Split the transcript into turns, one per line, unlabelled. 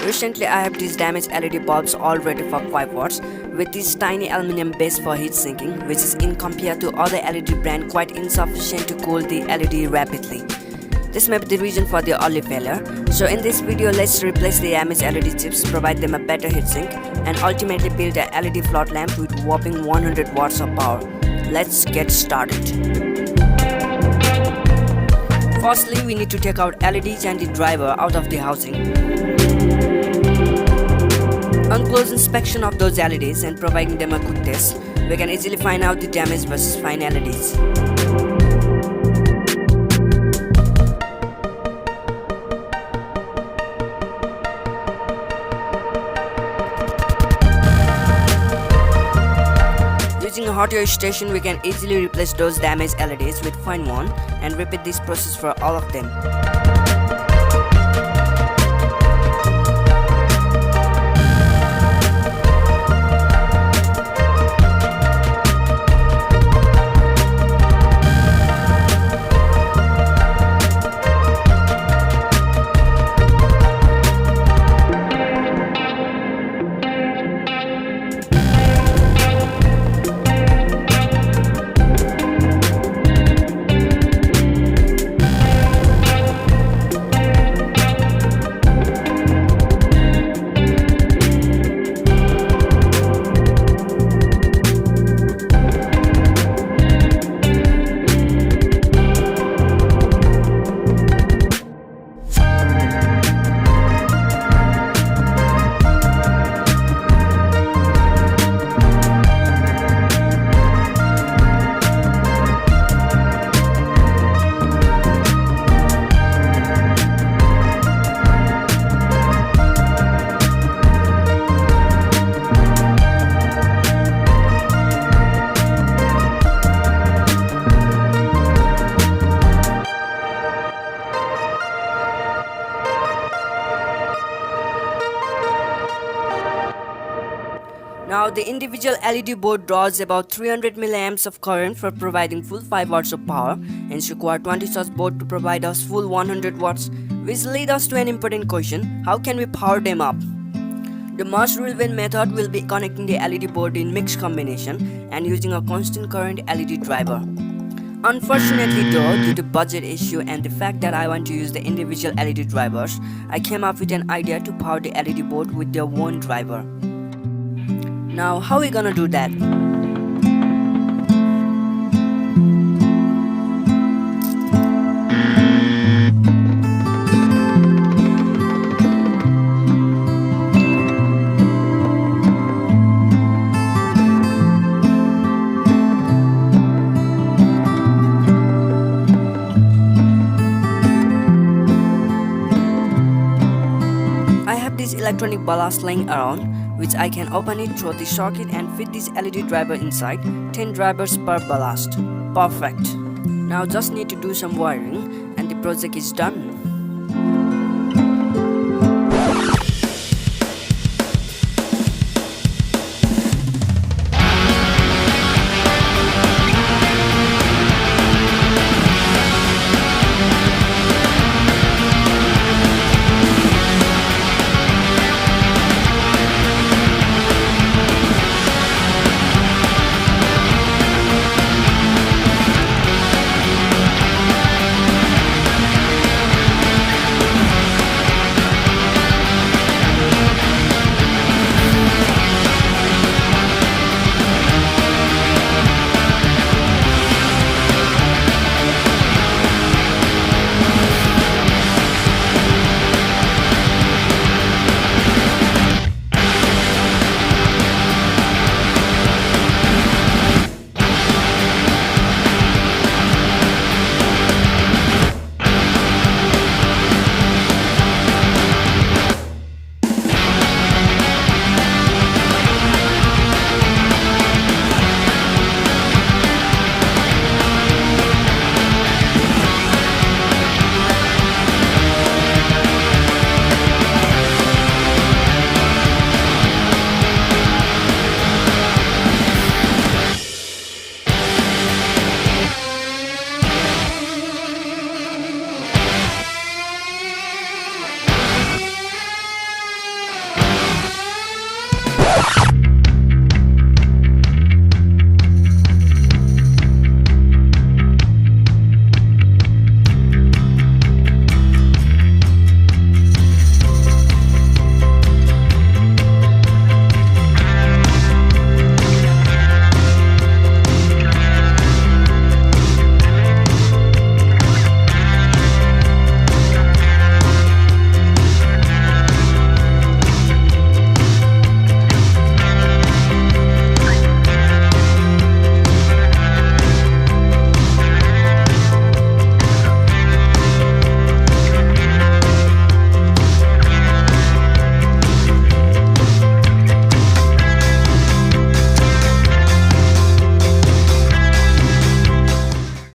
Recently I have these damaged LED bulbs all rated for 5 watts with this tiny aluminum base for heat sinking, which is in compared to other LED brand quite insufficient to cool the LED rapidly. This may be the reason for the early failure. So in this video, let's replace the damaged LED chips, provide them a better heatsink, and ultimately build a LED float lamp with whopping 100 watts of power. Let's get started. Firstly, we need to take out LEDs and the driver out of the housing. On close inspection of those LEDs and providing them a quick test, we can easily find out the damaged versus fine LEDs. Using a hot air station, we can easily replace those damaged LEDs with fine one and repeat this process for all of them. Now the individual LED board draws about 300 milliamps of current for providing full 5 watts of power, and require 20 such board to provide us full 100 watts, which lead us to an important question: how can we power them up? The most relevant method will be connecting the LED board in mixed combination and using a constant current LED driver. Unfortunately though, due to budget issue and the fact that I want to use the individual LED drivers, I came up with an idea to power the LED board with their one driver. Now, how are we gonna do that? I have this electronic ballast laying around, which I can open it through the socket and fit this LED driver inside. 10 drivers per ballast. Perfect. Now just need to do some wiring and the project is done.